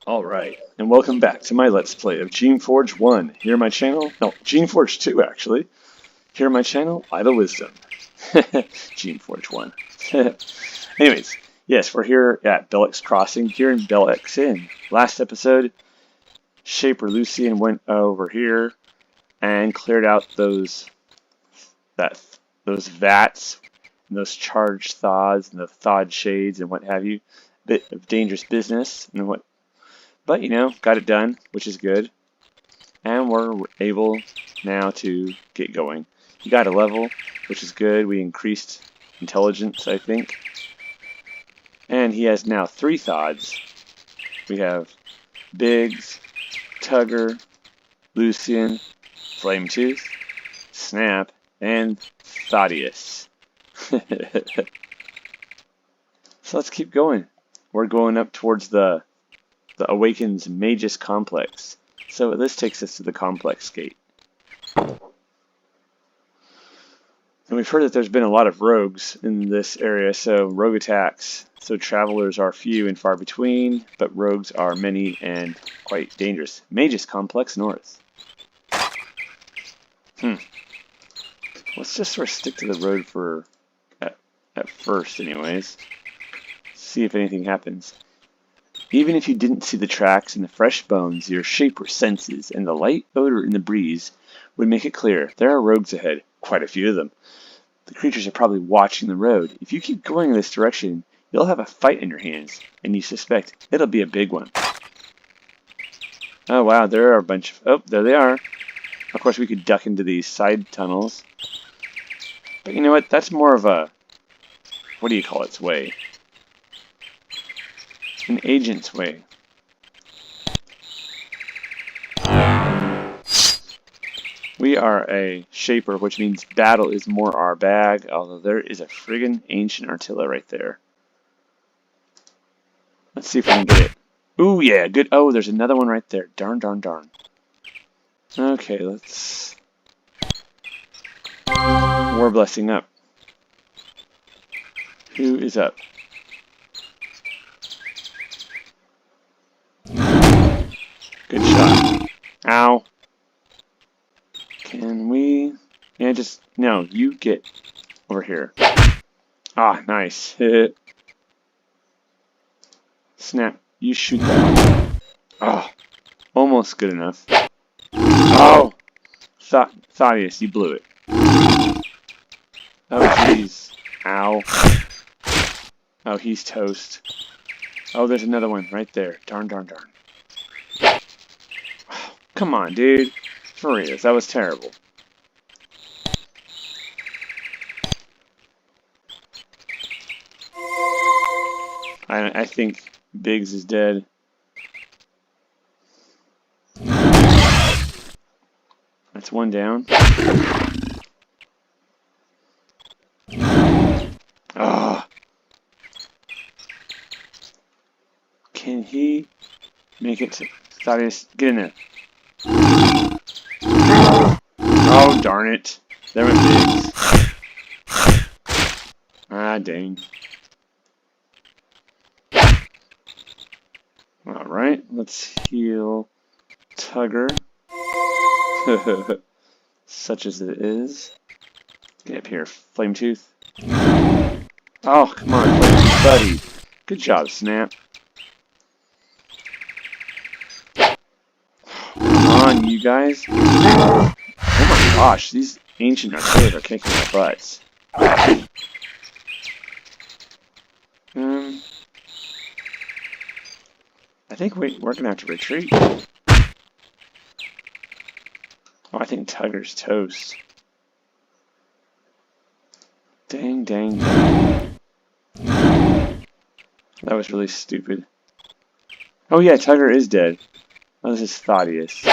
Alright, and welcome back to my Let's Play of Geneforge 1. Here on my channel, no, Geneforge 2 actually. Here on my channel, Idle Wisdom. Geneforge 1. Anyways, yes, we're here at Bellex Crossing, here in Bellex Inn. Last episode, Shaper Lucian went over here and cleared out those vats, and those charged thaws, and the thawed shades, and what have you. Bit of dangerous business, and what. But, you know, got it done, which is good. And we're able now to get going. We got a level, which is good. We increased intelligence, I think. And he has now 3 thods. We have Biggs, Tugger, Lucian, Flametooth, Snap, and Thaddeus. So let's keep going. We're going up towards the Awakens Magus Complex. So this takes us to the complex gate. And we've heard that there's been a lot of rogues in this area, so rogue attacks. So travelers are few and far between, but rogues are many and quite dangerous. Magus Complex North. Let's just sort of stick to the road for at first anyways. See if anything happens. Even if you didn't see the tracks and the fresh bones, your shaper senses and the light odor in the breeze would make it clear there are rogues ahead, quite a few of them. The creatures are probably watching the road. If you keep going in this direction, you'll have a fight in your hands, and you suspect it'll be a big one. Oh wow, there are a bunch of... Oh, there they are. Of course, we could duck into these side tunnels. But you know what? That's more of a... What do you call its way? An agent's way. We are a shaper, which means battle is more our bag, although there is a friggin' ancient artilla right there. Let's see if we can get it. Ooh, yeah, good. Oh, there's another one right there. Darn, darn, darn. Okay, let's... War Blessing up. Who is up? Good shot. Ow. Can we... Yeah, just... No, you get over here. Ah, nice. Snap. You shoot that. Oh, almost good enough. Oh! Thaddeus, you blew it. Oh, jeez. Ow. Oh, he's toast. Oh, there's another one right there. Darn, darn, darn. Come on, dude. For real, that was terrible. I think Biggs is dead. That's one down. Ah. Can he make it to Thaddeus? Get in there. Oh, darn it. There went Biggs. Ah, dang. Alright, let's heal Tugger. Such as it is. Get up here, Flametooth. Oh, come on, Flametooth, buddy. Good job, Snap. Come on, you guys. Oh my gosh, these ancient artillery are kicking my butts. I think we're going to have to retreat. Oh, I think Tugger's toast. Dang, dang, dang. That was really stupid. Oh yeah, Tugger is dead. Oh, this is Thaddeus.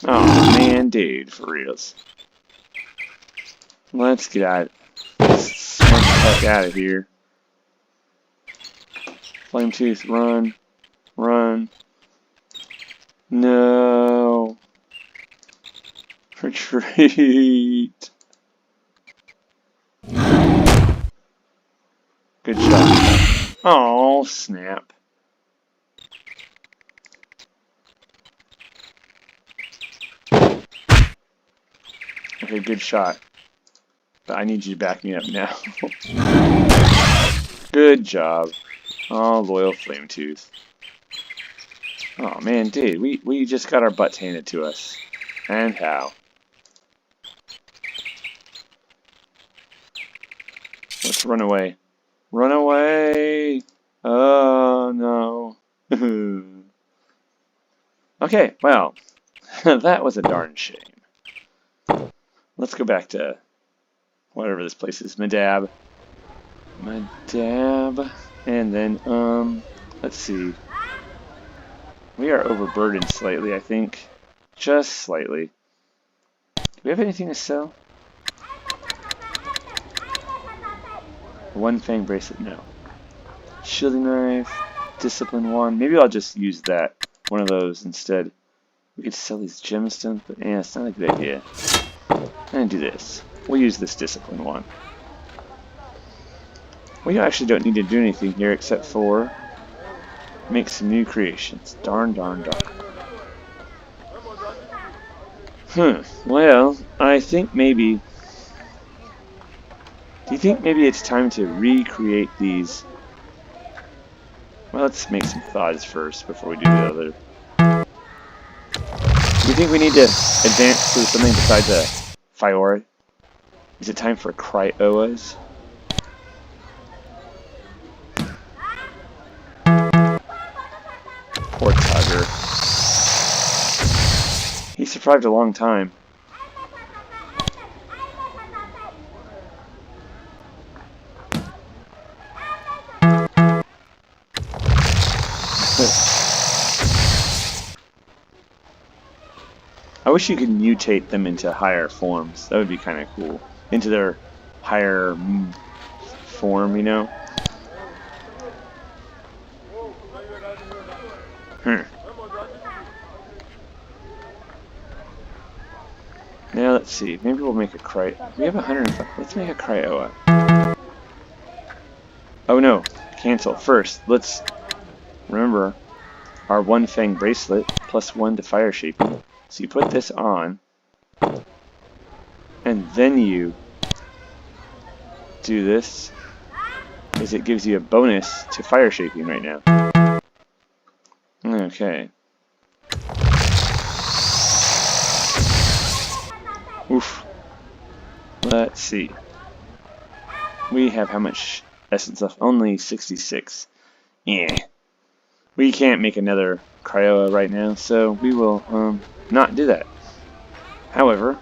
Oh man, dude, for reals. Let's get out. Let's slunk the heck out of here. Flametooth, run. Run. No. Retreat. Good shot. Oh, snap. like a good shot. But I need you to back me up now. Good job. Oh, loyal Flametooth. Oh man, dude, we just got our butts handed to us. And how? Let's run away. Run away! Oh no. Okay, well, that was a darn shame. Let's go back to whatever this place is. Madab. And then, let's see. We are overburdened slightly, I think. Just slightly. Do we have anything to sell? One fang bracelet, no. Shielding knife, discipline wand. Maybe I'll just use that. One of those instead. We could sell these gemstones, but yeah, it's not a good idea. And do this. We'll use this discipline wand. We actually don't need to do anything here except for make some new creations. Darn. Well, I think maybe... Do you think maybe it's time to recreate these? Well, let's make some thoughts first before we do the other. Do you think we need to advance to something besides a Fiora? Is it time for Cryoas? Poor Tugger. He survived a long time. I wish you could mutate them into higher forms. That would be kind of cool. Into their higher form, you know? Now let's see. Maybe we'll make a cryo. We have 105. Let's make a cryo. Oh no. Cancel. First, let's remember our one fang bracelet plus 1 to fire shaping. So you put this on, and then you do this, because it gives you a bonus to fire shaping right now. Okay. Oof. Let's see. We have how much essence left? Only 66. Yeah. We can't make another Cryoa right now, so we will not do that. However,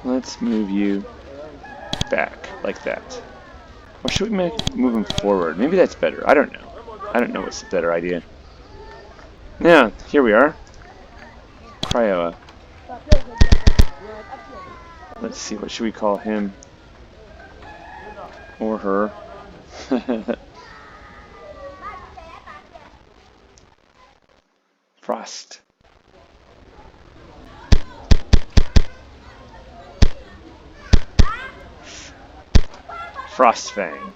let's move you back like that. Or should we move him forward? Maybe that's better. I don't know. I don't know what's the better idea. Now, here we are. Cryoa. Let's see, what should we call him? Or her? Frost. Frostfang.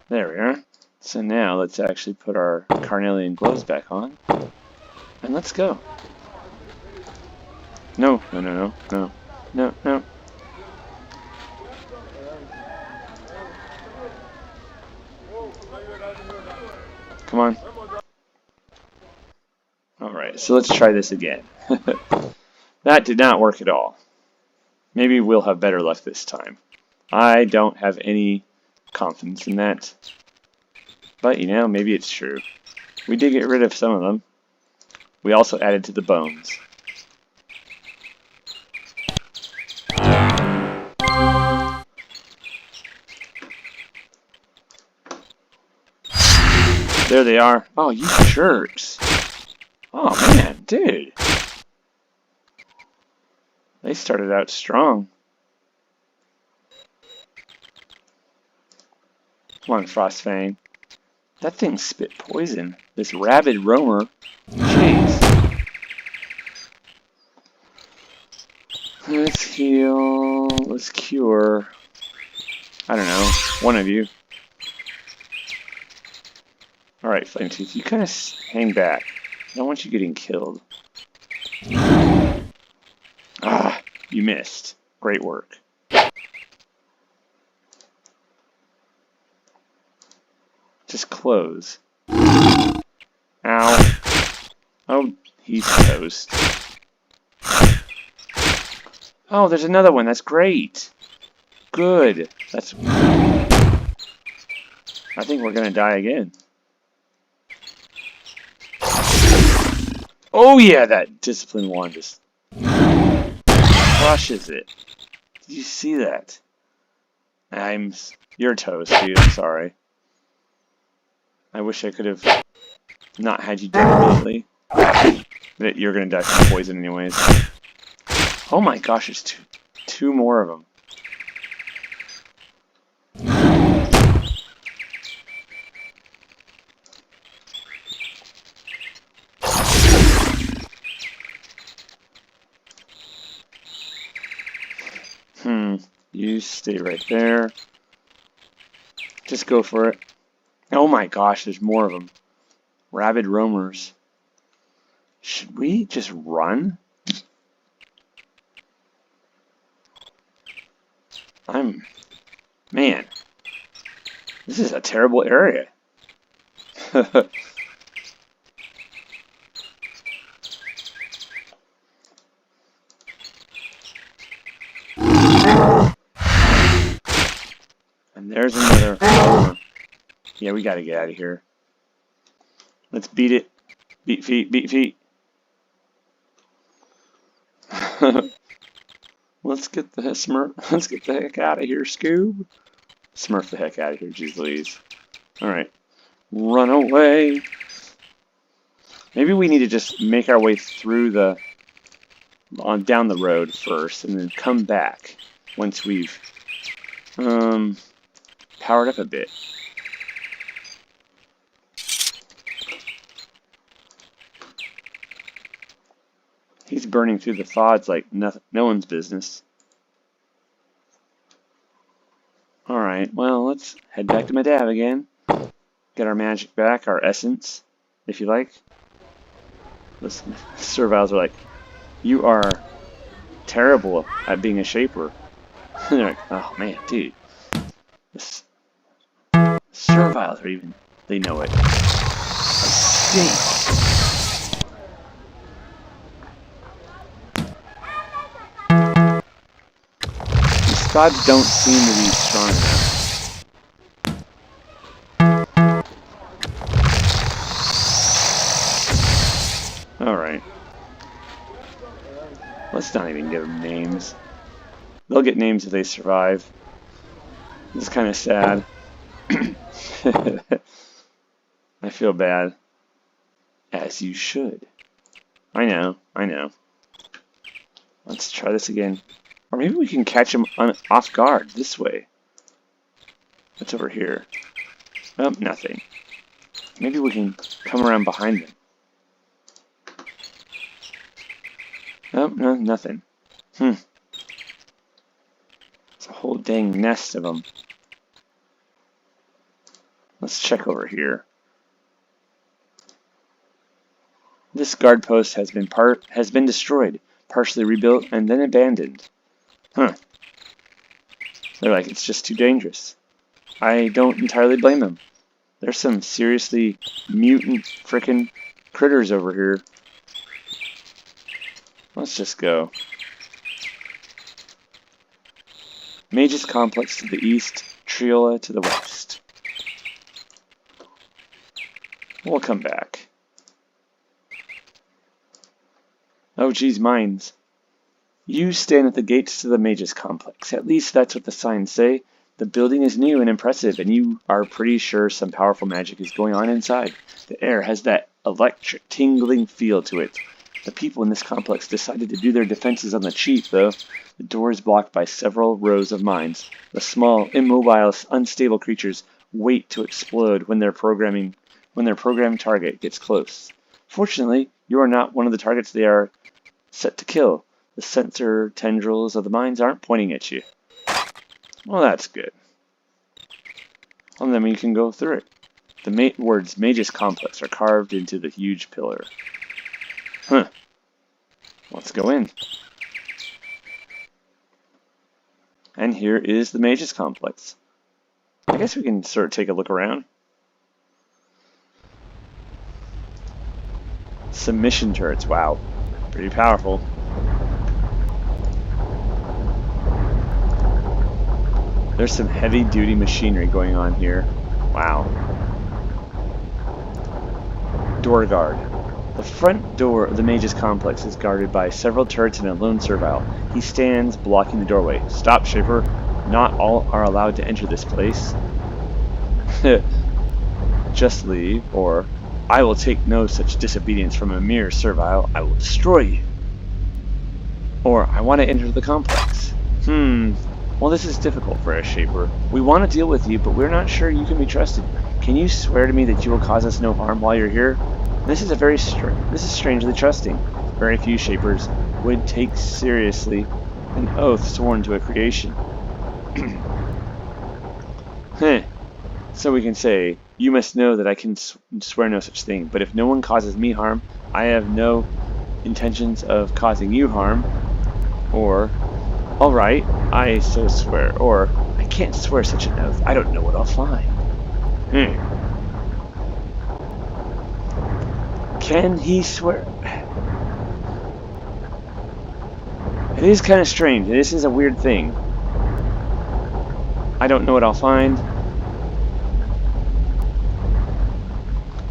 There we are. So now let's actually put our carnelian gloves back on. And let's go. No. Come on. Alright, so let's try this again. That did not work at all. Maybe we'll have better luck this time. I don't have any confidence in that. But, you know, maybe it's true. We did get rid of some of them. We also added to the bones. There they are. Oh, you jerks. Oh, man, dude. They started out strong. Come on, Frostfang. That thing spit poison. This rabid roamer. Jeez. Let's heal. Let's cure. I don't know. One of you. Alright, Flametooth, you kind of hang back. I don't want you getting killed. Ah! You missed. Great work. Just close. Ow. Oh, he's toast. Oh, there's another one. That's great. Good. That's... I think we're gonna die again. Oh yeah, that discipline one just crushes it. Did you see that? You're toast, dude. I'm sorry. I wish I could have not had you die immediately. But you're gonna die from poison anyways. Oh my gosh, there's two more of them. You stay right there. Just go for it. Oh my gosh, there's more of them. Rabid roamers. Should we just run? Man, this is a terrible area. And there's another. Yeah, we gotta get out of here. Let's beat it. Beat feet, beat feet. Let's get the heck out of here, Scoob. Smurf the heck out of here, jeez Louise. Alright. Run away. Maybe we need to just make our way through down the road first and then come back once we've powered up a bit. He's burning through the thods like no one's business. Alright, well, let's head back to my dad again. Get our magic back, our essence, if you like. Listen, serviles are like, you are terrible at being a shaper. They're like, oh man, dude. Serviles are even, they know it. I stink. Gods don't seem to be strong enough. Alright. Let's not even give them names. They'll get names if they survive. This is kind of sad. I feel bad. As you should. I know. Let's try this again. Or maybe we can catch them off guard this way. What's over here? Oh, nothing. Maybe we can come around behind them. Oh, no, nothing. It's a whole dang nest of them. Let's check over here. This guard post has been destroyed, partially rebuilt, and then abandoned. They're like, it's just too dangerous. I don't entirely blame them. There's some seriously mutant frickin' critters over here. Let's just go. Magus Complex to the east, Triola to the west. We'll come back. Oh geez, mines. You stand at the gates to the Magus Complex. At least that's what the signs say. The building is new and impressive, and you are pretty sure some powerful magic is going on inside. The air has that electric, tingling feel to it. The people in this complex decided to do their defenses on the cheap, though. The door is blocked by several rows of mines. The small, immobile, unstable creatures wait to explode when their programmed target gets close. Fortunately, you are not one of the targets they are set to kill. The sensor tendrils of the mines aren't pointing at you. Well, that's good. Well, then we can go through it. The words Magus Complex are carved into the huge pillar. Let's go in. And here is the Magus Complex. I guess we can sort of take a look around. Submission turrets, wow. Pretty powerful. There's some heavy-duty machinery going on here. Wow. Door guard. The front door of the Magus Complex is guarded by several turrets and a lone servile. He stands blocking the doorway. Stop, Shaper. Not all are allowed to enter this place. Just leave, or I will take no such disobedience from a mere servile. I will destroy you. Or I want to enter the complex. Well, this is difficult for us, Shaper. We want to deal with you, but we're not sure you can be trusted. Can you swear to me that you will cause us no harm while you're here? This is strangely trusting. Very few Shapers would take seriously an oath sworn to a creation. So we can say, you must know that I can swear no such thing, but if no one causes me harm, I have no intentions of causing you harm. Or, alright, I so swear. Or, I can't swear such an oath. I don't know what I'll find. Can he swear? It is kind of strange. This is a weird thing. I don't know what I'll find.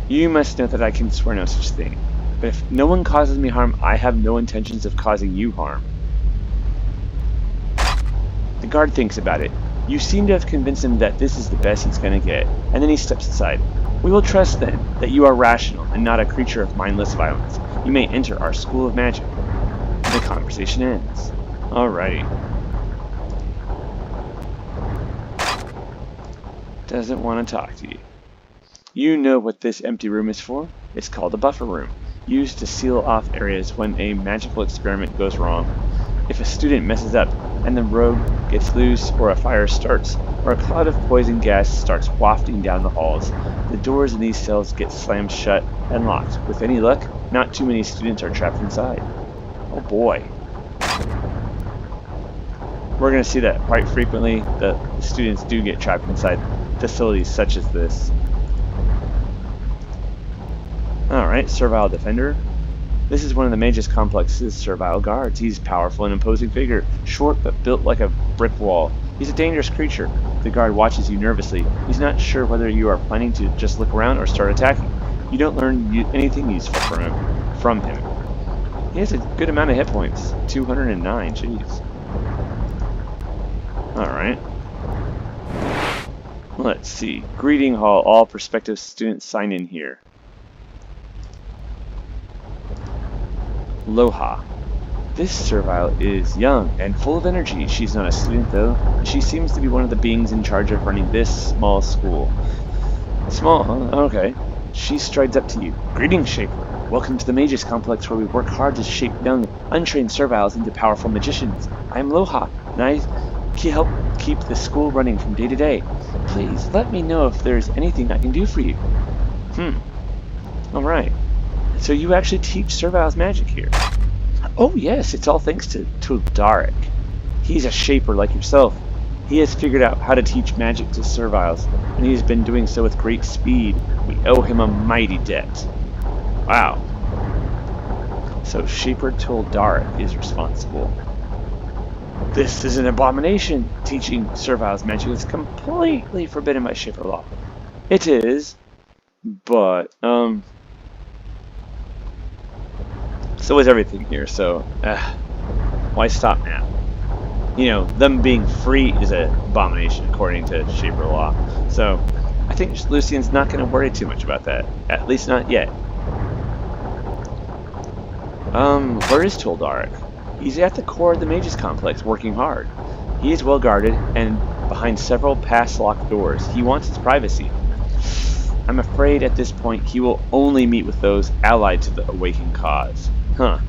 You must know that I can swear no such thing. But if no one causes me harm, I have no intentions of causing you harm. The guard thinks about it. You seem to have convinced him that this is the best he's going to get, and then he steps aside. We will trust then that you are rational and not a creature of mindless violence. You may enter our school of magic. And the conversation ends. Alrighty. Doesn't want to talk to you. You know what this empty room is for? It's called a buffer room, used to seal off areas when a magical experiment goes wrong. If a student messes up, and the rogue gets loose, or a fire starts, or a cloud of poison gas starts wafting down the halls, the doors in these cells get slammed shut and locked. With any luck, not too many students are trapped inside. Oh boy. We're going to see that quite frequently. The students do get trapped inside facilities such as this. Alright, Servile Defender. This is one of the Magus Complex's Servile guards. He's a powerful and imposing figure, short but built like a brick wall. He's a dangerous creature. The guard watches you nervously. He's not sure whether you are planning to just look around or start attacking. You don't learn anything useful from him. He has a good amount of hit points. 209, jeez. Alright. Let's see. Greeting hall. All prospective students sign in here. Loha. This servile is young and full of energy. She's not a student though. She seems to be one of the beings in charge of running this small school. Small, huh? Okay. She strides up to you. Greetings, Shaper. Welcome to the Magus Complex, where we work hard to shape young, untrained serviles into powerful magicians. I'm Loha, and I help keep the school running from day to day. Please, let me know if there's anything I can do for you. Alright. So you actually teach serviles magic here. Oh yes, it's all thanks to Tuldarik. He's a shaper like yourself. He has figured out how to teach magic to serviles, and he's been doing so with great speed. We owe him a mighty debt. Wow. So Shaper Tuldarik is responsible. This is an abomination. Teaching serviles magic is completely forbidden by Shaper law. It is, but so is everything here, so why stop now? You know, them being free is an abomination according to Shaper law. So I think Lucian's not going to worry too much about that. At least not yet. Where is Tuldarik? He's at the core of the Magus Complex, working hard. He is well guarded and behind several pass-locked doors. He wants his privacy. I'm afraid at this point he will only meet with those allied to the awakened cause. Huh.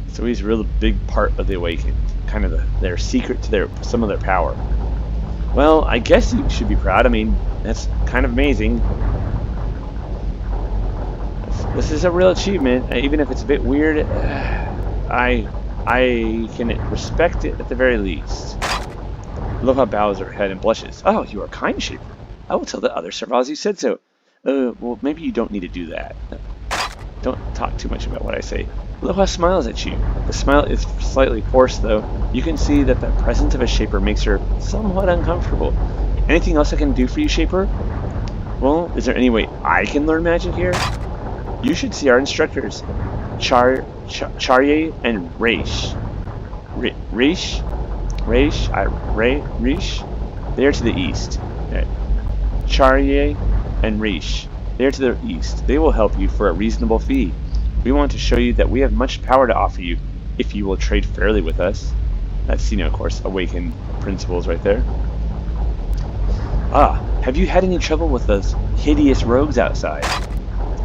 So he's a real big part of the Awakened, kind of their secret to some of their power. Well, I guess you should be proud. I mean, that's kind of amazing. This is a real achievement, even if it's a bit weird. I I can respect it at the very least. Aloha bows her head and blushes. Oh, you are kind, Shaper. I will tell the other serviles you said so. Well, maybe you don't need to do that. Don't talk too much about what I say. Aloha smiles at you. The smile is slightly forced, though. You can see that the presence of a Shaper makes her somewhat uncomfortable. Anything else I can do for you, Shaper? Well, is there any way I can learn magic here? You should see our instructors, Charye and Reish. Reish? They are to the east. Charye and Reish. They are to the east. They will help you for a reasonable fee. We want to show you that we have much power to offer you if you will trade fairly with us. That's, of course, awakened principles right there. Ah, have you had any trouble with those hideous rogues outside?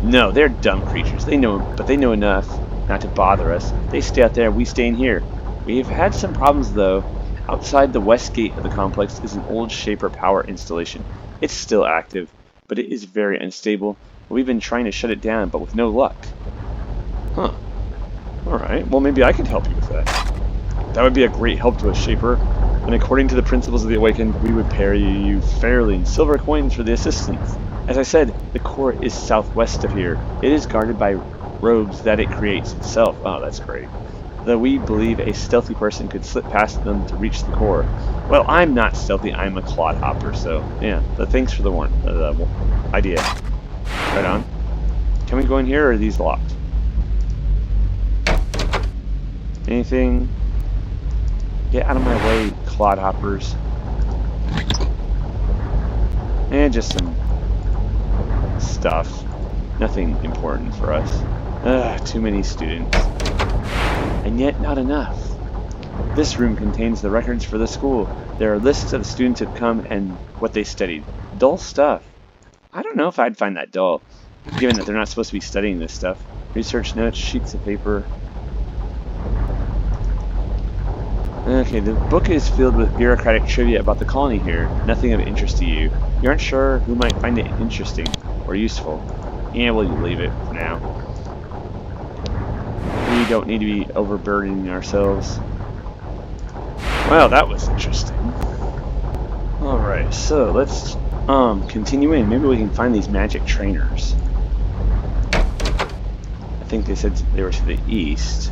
No, they're dumb creatures. They know enough not to bother us. They stay out there, we stay in here. We have had some problems, though. Outside the west gate of the complex is an old Shaper power installation. It's still active, but it is very unstable. We've been trying to shut it down, but with no luck. Huh. Alright, well maybe I can help you with that. That would be a great help to a Shaper, and according to the principles of the Awakened, we would pay you fairly in silver coins for the assistance. As I said, the core is southwest of here. It is guarded by rogues that it creates itself. Oh, that's great. Though we believe a stealthy person could slip past them to reach the core. Well, I'm not stealthy, I'm a clodhopper, so yeah, but thanks for the idea. Right on. Can we go in here, or are these locked? Anything? Get out of my way, clodhoppers. And just some stuff. Nothing important for us. Too many students. And yet not enough. This room contains the records for the school. There are lists of the students who have come and what they studied. Dull stuff. I don't know if I'd find that dull, given that they're not supposed to be studying this stuff. Research notes, sheets of paper. Okay, the book is filled with bureaucratic trivia about the colony here. Nothing of interest to you. You aren't sure who might find it interesting or useful. Yeah, well, you leave it for now. We don't need to be overburdening ourselves. Well, that was interesting. Alright, so let's continue in. Maybe we can find these magic trainers. I think they said they were to the east,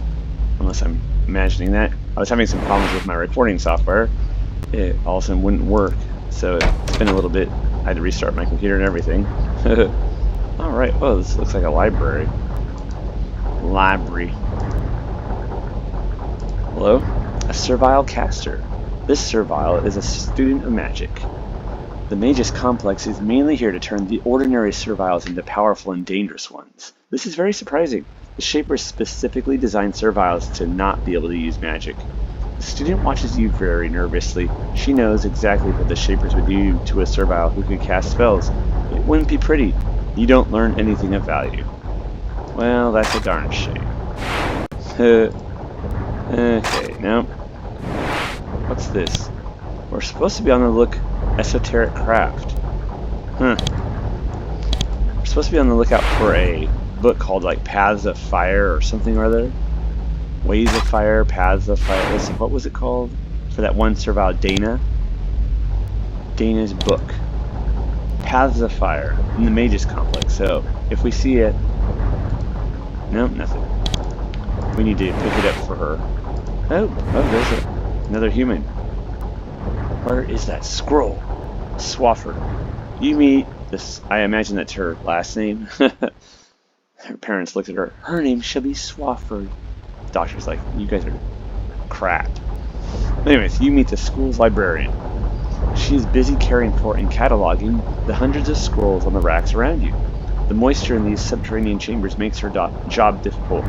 unless I'm imagining that. I was having some problems with my recording software. It all of a sudden wouldn't work, so it's been a little bit. I had to restart my computer and everything. Alright, oh, this looks like a library. Hello? A servile caster. This servile is a student of magic. The Magus Complex is mainly here to turn the ordinary serviles into powerful and dangerous ones. This is very surprising. The Shapers specifically designed serviles to not be able to use magic. The student watches you very nervously. She knows exactly what the Shapers would do to a servile who could cast spells. It wouldn't be pretty. You don't learn anything of value. Well, that's a darn shame. Okay, now, what's this? We're supposed to be on the look esoteric craft. We're supposed to be on the lookout for a book called like Paths of Fire or something or other. Ways of Fire, Paths of Fire. Listen, what was it called? For that one servile, Dana? Dana's book. Paths of Fire in the Magus Complex. So, if we see it... Nope, nothing. We need to pick it up for her. Oh, there's another human. Where is that scroll? Swafford. You meet this. I imagine that's her last name. Her parents looked at her. Her name shall be Swafford. The doctor's like, you guys are crap. Anyways, you meet the school's librarian. She is busy caring for and cataloging the hundreds of scrolls on the racks around you. The moisture in these subterranean chambers makes her job difficult.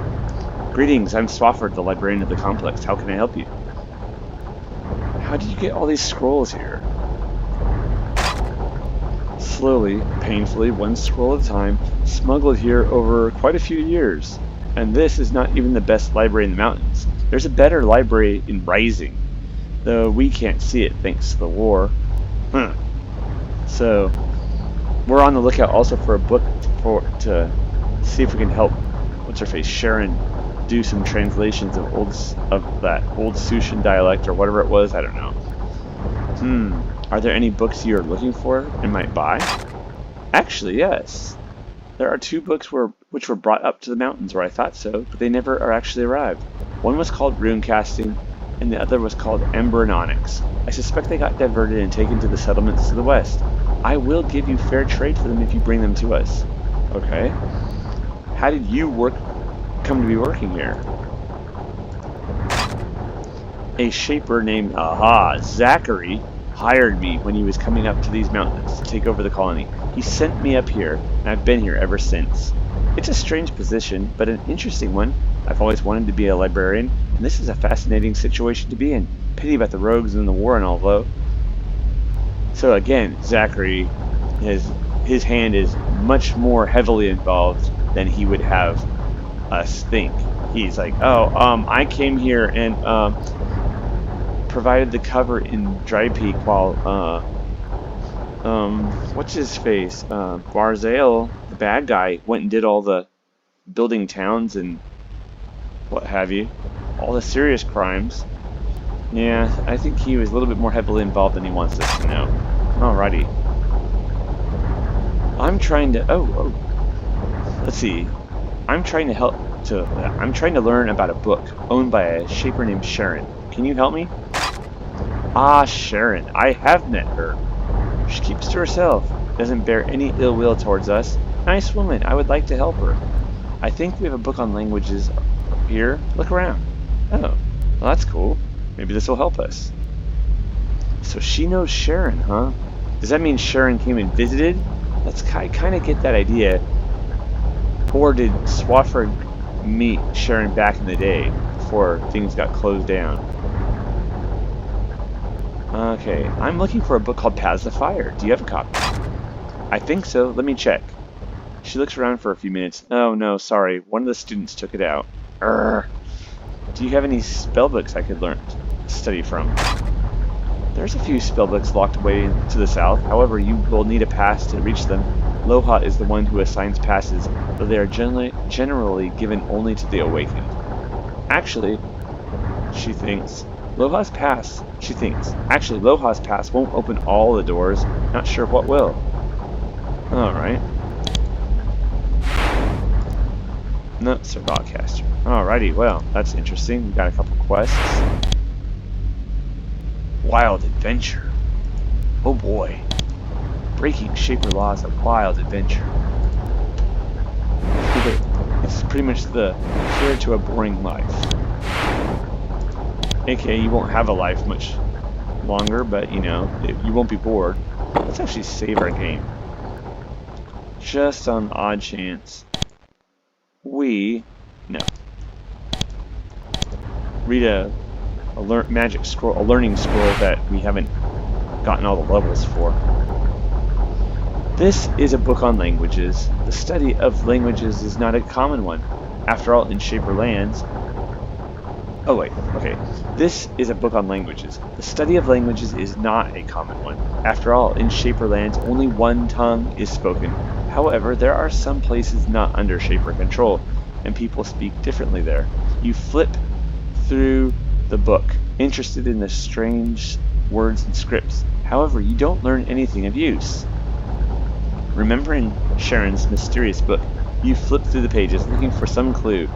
Greetings, I'm Swafford, the librarian of the complex. How can I help you? How did you get all these scrolls here? Slowly, painfully, one scroll at a time, smuggled here over quite a few years. And this is not even the best library in the mountains. There's a better library in Rising, though we can't see it thanks to the war. So, we're on the lookout also for a book to see if we can help, what's her face, Sharon do some translations of that old Lucian dialect or whatever it was. I don't know. Are there any books you are looking for and might buy? Actually, yes. There are 2 books which were brought up to the mountains, or I thought so, but they never are actually arrived. One was called Rune Casting, and the other was called Ember and Onyx. I suspect they got diverted and taken to the settlements to the west. I will give you fair trade for them if you bring them to us. Okay. How did you come to be working here? A shaper named Zachary hired me when he was coming up to these mountains to take over the colony. He sent me up here, and I've been here ever since. It's a strange position, but an interesting one. I've always wanted to be a librarian, and this is a fascinating situation to be in. Pity about the rogues and the war and all, though. So again, Zachary, his hand is much more heavily involved than he would have us think. He's like, I came here and provided the cover in Dry Peak while what's his face? Barzale, the bad guy, went and did all the building towns and what have you. All the serious crimes. Yeah, I think he was a little bit more heavily involved than he wants us to know. Alrighty. I'm trying to let's see. I'm trying to learn about a book owned by a shaper named Sharon. Can you help me? Ah, Sharon. I have met her. She keeps to herself, doesn't bear any ill will towards us. Nice woman. I would like to help her. I think we have a book on languages here. Look around. Oh, well, that's cool. Maybe this will help us. So she knows Sharon, huh? Does that mean Sharon came and visited? Let's kind of get that idea. Or did Swafford meet Sharon back in the day before things got closed down? Okay, I'm looking for a book called Paths of Fire. Do you have a copy? I think so. Let me check. She looks around for a few minutes. Oh no, sorry. One of the students took it out. Urgh. Do you have any spellbooks I could study from? There's a few spellbooks locked away to the south. However, you will need a pass to reach them. Loha is the one who assigns passes, though they are generally given only to the awakened. Actually, Loha's pass won't open all the doors. Not sure what will. Alright. No, servile caster. Alrighty, well, that's interesting. We got a couple quests. Wild adventure. Oh boy. Breaking Shaper laws of wild adventure. It's pretty much the cure to a boring life. AKA, you won't have a life much longer, but you know, you won't be bored. Let's actually save our game. Just on the odd chance. No. Read a magic scroll, a learning scroll that we haven't gotten all the levels for. This is a book on languages. The study of languages is not a common one. After all, in Shaper lands... Oh wait, okay. This is a book on languages. The study of languages is not a common one. After all, in Shaper lands, only one tongue is spoken. However, there are some places not under Shaper control, and people speak differently there. You flip through the book, interested in the strange words and scripts. However, you don't learn anything of use. Remembering Sharon's mysterious book, you flip through the pages looking for some clue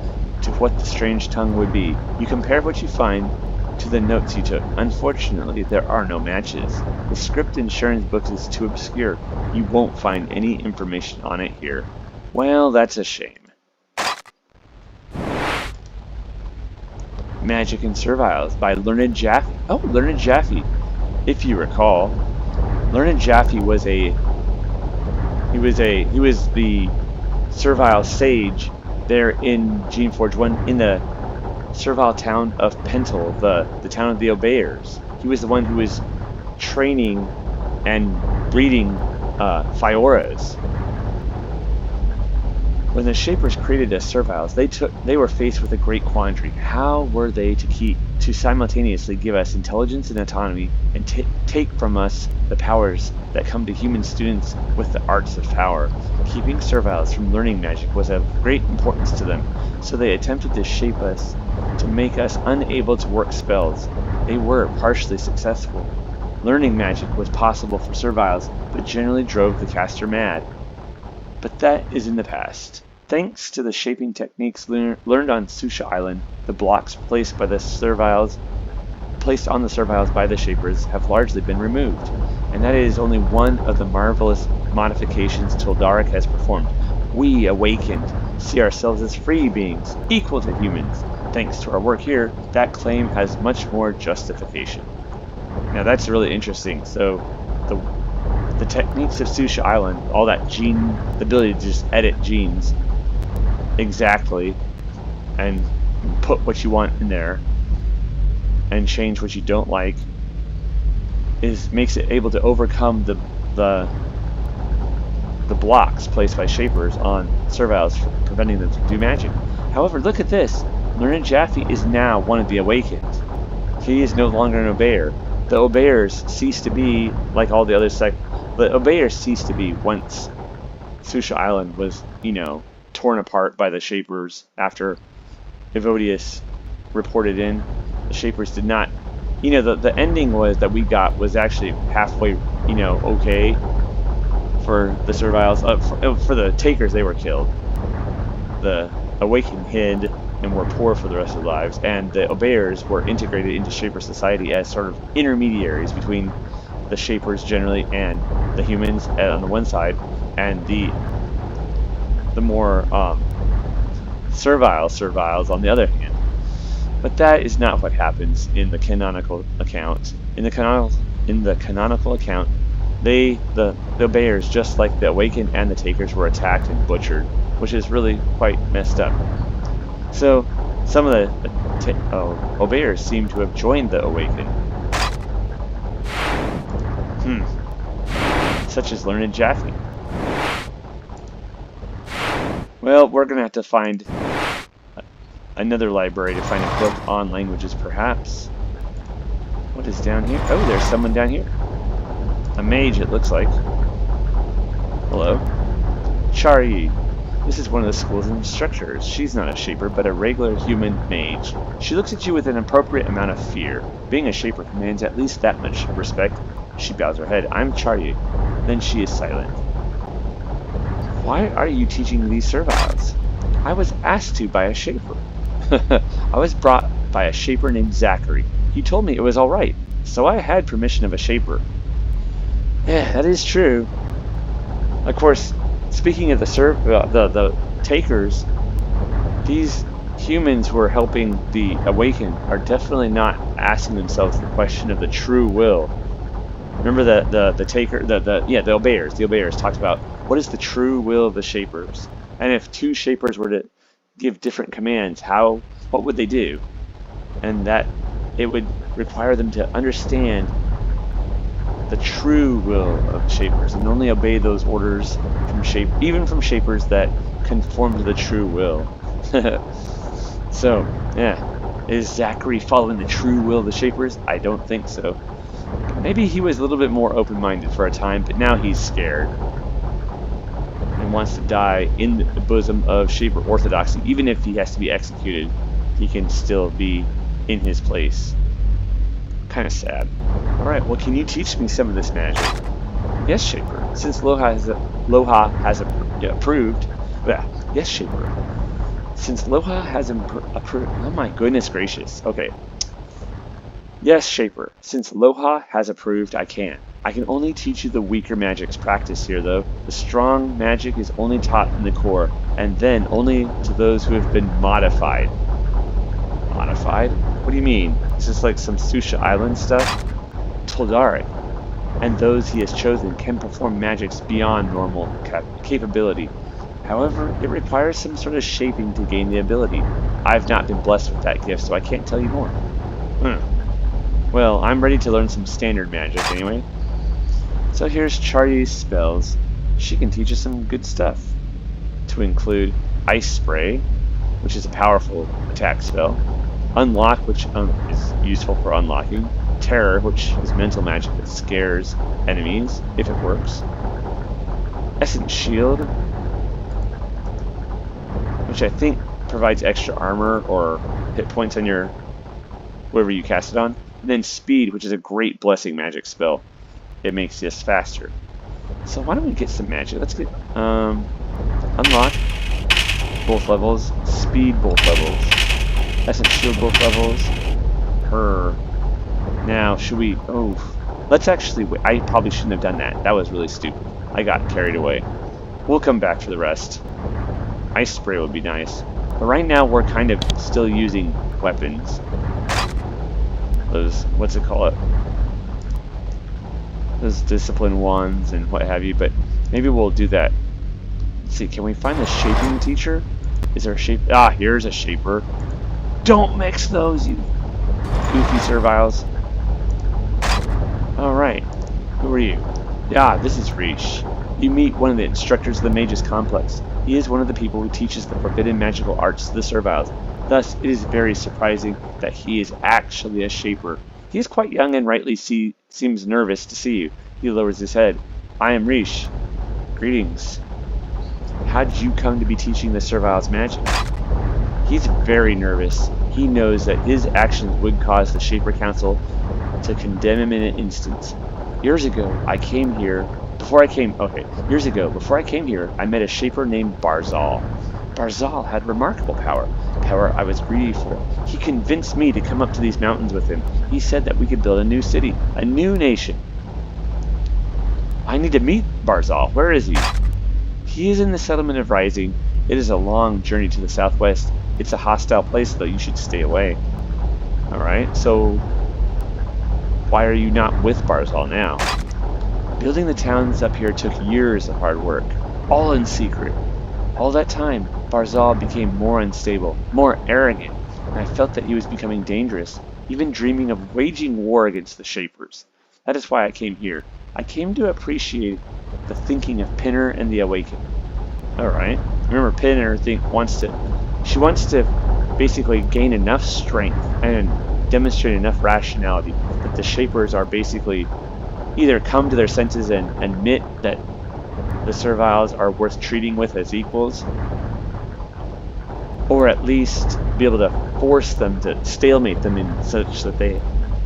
to what the strange tongue would be. You compare what you find to the notes you took. Unfortunately, there are no matches. The script in Sharon's book is too obscure. You won't find any information on it here. Well, that's a shame. Magic and Serviles by Learned Jaffe. Oh, Learned Jaffe. If you recall, Learned Jaffe was the servile sage there in Geneforge 1 in the servile town of Pentel, the town of the Obeyers. He was the one who was training and breeding Fioras. When the Shapers created us serviles, they were faced with a great quandary. How were they to simultaneously give us intelligence and autonomy and take from us the powers that come to human students with the arts of power? Keeping serviles from learning magic was of great importance to them, so they attempted to shape us to make us unable to work spells. They were partially successful. Learning magic was possible for serviles, but generally drove the caster mad. But that is in the past. Thanks to the shaping techniques learned on Susha Island, the blocks placed on the serviles by the Shapers have largely been removed, and that is only one of the marvelous modifications Tildaric has performed. We, awakened, see ourselves as free beings, equal to humans. Thanks to our work here, that claim has much more justification. Now that's really interesting. So the techniques of Susha Island, all that gene, the ability to just edit genes exactly and put what you want in there and change what you don't like, makes it able to overcome the blocks placed by Shapers on serviles, preventing them from do magic. However, look at this. Learned Jaffe is now one of the awakened. He is no longer an obeyer. The obeyers cease to be like all the other the obeyers ceased to be once Susha Island was, torn apart by the Shapers after Evodius reported in. The Shapers did not, the ending that we got was actually halfway, okay for the serviles. For the takers, they were killed. The awakened hid and were poor for the rest of their lives, and the obeyers were integrated into Shaper society as sort of intermediaries between the Shapers generally and the humans on the one side, and the more serviles on the other hand. But that is not what happens in the canonical account. In the canonical account, the obeyers, just like the awakened and the takers, were attacked and butchered, which is really quite messed up. So some of the obeyers seem to have joined the awakened. Such as Learned Jaffe. Well, we're going to have to find another library to find a book on languages, perhaps. What is down here? Oh, there's someone down here. A mage, it looks like. Hello. Chari. This is one of the school's instructors. She's not a Shaper, but a regular human mage. She looks at you with an appropriate amount of fear. Being a Shaper commands at least that much respect. She bows her head. I'm Chari. Then she is silent. Why are you teaching these serviles? I was asked to by a Shaper. I was brought by a Shaper named Zachary. He told me it was alright, so I had permission of a Shaper. Yeah, that is true. Of course, speaking of the takers, these humans who are helping the awakened are definitely not asking themselves the question of the true will. Remember the obeyers. The obeyers talked about what is the true will of the Shapers, and if two Shapers were to give different commands, what would they do? And that it would require them to understand the true will of Shapers and only obey those orders from even from Shapers that conform to the true will. So, yeah. Is Zachary following the true will of the Shapers? I don't think so. Maybe he was a little bit more open-minded for a time, but now he's scared and wants to die in the bosom of Shaper orthodoxy. Even if he has to be executed, he can still be in his place. Kind of sad. Alright, well, can you teach me some of this magic? Yes, Shaper. Since Loha has approved... yes, Shaper. Since Loha has approved... Oh my goodness gracious. Okay. Yes, Shaper. Since Loha has approved, I can. I can only teach you the weaker magics practiced here, though. The strong magic is only taught in the core, and then only to those who have been modified. Modified? What do you mean? Is this like some Susha Island stuff? Tildaric, and those he has chosen can perform magics beyond normal capability. However, it requires some sort of shaping to gain the ability. I've not been blessed with that gift, so I can't tell you more. Well, I'm ready to learn some standard magic anyway. So here's Chari's spells. She can teach us some good stuff. to include Ice Spray, which is a powerful attack spell, Unlock, which is useful for unlocking, Terror, which is mental magic that scares enemies, if it works, Essence Shield, which I think provides extra armor or hit points on your whoever you cast it on, and then Speed, which is a great blessing magic spell. It makes this faster. So why don't we get some magic? Let's get Unlock both levels, Speed both levels, Essence Shield both levels. Now should we? Oh, let's actually. Wait. I probably shouldn't have done that. That was really stupid. I got carried away. We'll come back for the rest. Ice Spray would be nice, but right now we're kind of still using weapons. Those, what's it called? Those discipline ones and what have you, but maybe we'll do that. Let's see, can we find the shaping teacher? Is there a shape? Ah, here's a shaper. Don't mix those, you goofy serviles. Alright, who are you? Ah, this is Rish. You meet one of the instructors of the Magus Complex. He is one of the people who teaches the forbidden magical arts to the serviles. Thus, it is very surprising that he is actually a shaper. He is quite young and rightly seems nervous to see you. He lowers his head. I am Rish. Greetings. How did you come to be teaching the serviles magic? He's very nervous. He knows that his actions would cause the Shaper Council to condemn him in an instant. Years ago, before I came here, I met a Shaper named Barzal. Barzal had remarkable power I was greedy for. He convinced me to come up to these mountains with him. He said that we could build a new city, a new nation. I need to meet Barzal. Where is he? He is in the settlement of Rising. It is a long journey to the southwest. It's a hostile place, though. You should stay away. Alright, so why are you not with Barzal now? Building the towns up here took years of hard work, all in secret. All that time, Barzal became more unstable, more arrogant, and I felt that he was becoming dangerous, even dreaming of waging war against the Shapers. That is why I came here. I came to appreciate the thinking of Pinner and the Awakened. Alright. Remember, Pinner wants to basically gain enough strength and demonstrate enough rationality that the Shapers are basically either come to their senses and admit that the serviles are worth treating with as equals, or at least be able to force them to stalemate them in such that they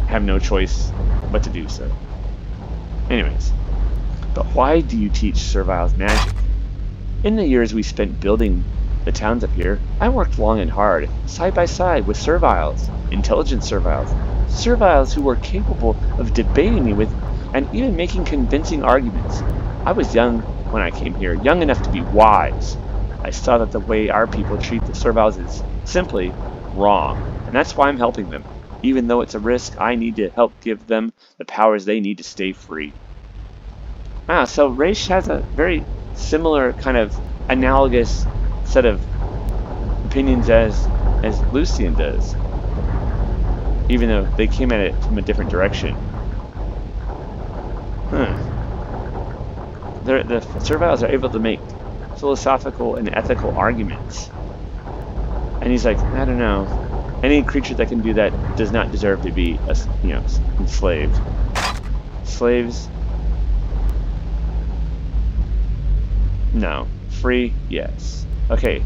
have no choice but to do so. Anyways, but why do you teach serviles magic? In the years we spent building the towns up here, I worked long and hard, side by side with serviles, intelligent serviles who were capable of debating me with and even making convincing arguments. I was young when I came here, young enough to be wise. I saw that the way our people treat the serviles is simply wrong, and that's why I'm helping them. Even though it's a risk, I need to help give them the powers they need to stay free. Ah, so Raish has a very similar kind of analogous set of opinions as Lucian does, even though they came at it from a different direction. The serviles are able to make philosophical and ethical arguments. And he's like, I don't know. Any creature that can do that does not deserve to be, enslaved. Slaves? No. Free? Yes. Okay.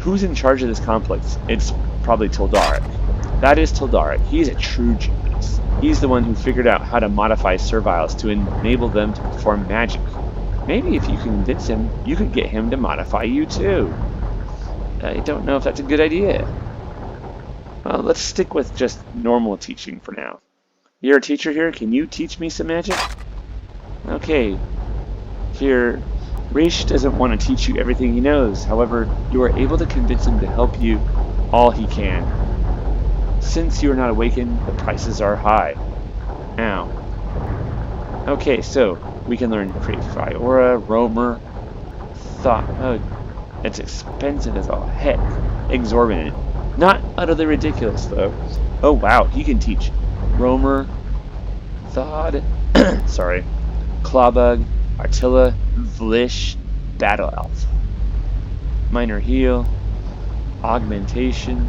Who's in charge of this complex? It's probably Tildaric. That is Tildaric. He's a true genius. He's the one who figured out how to modify serviles to enable them to perform magic. Maybe if you convince him, you could get him to modify you too. I don't know if that's a good idea. Well, let's stick with just normal teaching for now. You're a teacher here, can you teach me some magic? Okay. Here, Raish doesn't want to teach you everything he knows. However, you are able to convince him to help you all he can. Since you are not awakened, the prices are high. Ow. Okay, so we can learn Create Fiora, Roamer, Thought. Oh, it's expensive as all heck. Exorbitant. Not utterly ridiculous, though. Oh, wow, he can teach Roamer, Thought, sorry, Clawbug, Artilla, Vlish, Battle Alpha. Minor heal, augmentation,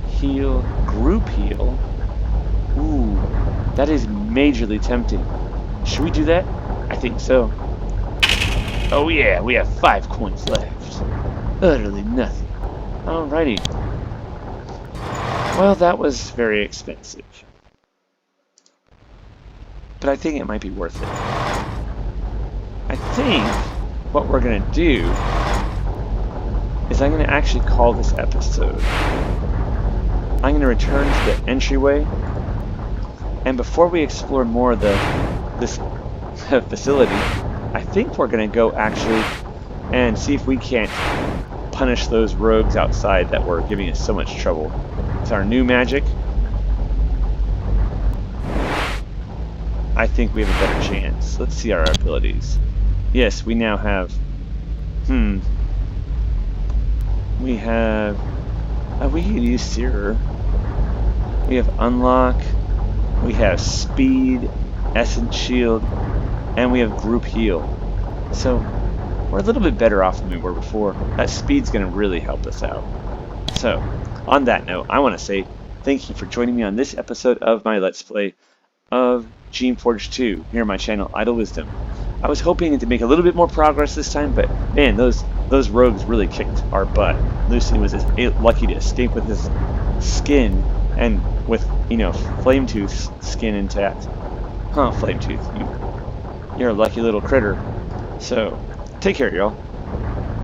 heal, group heal. Ooh, that is majorly tempting. Should we do that? I think so. Oh yeah, we have 5 coins left. Utterly nothing. Alrighty. Well, that was very expensive. But I think it might be worth it. I think what we're going to do is I'm going to actually call this episode. I'm going to return to the entryway, and before we explore more of this facility, I think we're going to go actually and see if we can't punish those rogues outside that were giving us so much trouble. With our new magic, I think we have a better chance. Let's see our abilities. Yes, we now have... We have... we can use Searer. We have Unlock. We have Speed, Essence Shield, and we have Group Heal. So, we're a little bit better off than we were before. That Speed's going to really help us out. So, on that note, I want to say thank you for joining me on this episode of my Let's Play of Geneforge 2 here on my channel, Idle Wisdom. I was hoping to make a little bit more progress this time, but man, those rogues really kicked our butt. Lucian was lucky to escape with his skin and with, Flametooth's skin intact. Huh, Flametooth, you're a lucky little critter. So, take care, y'all.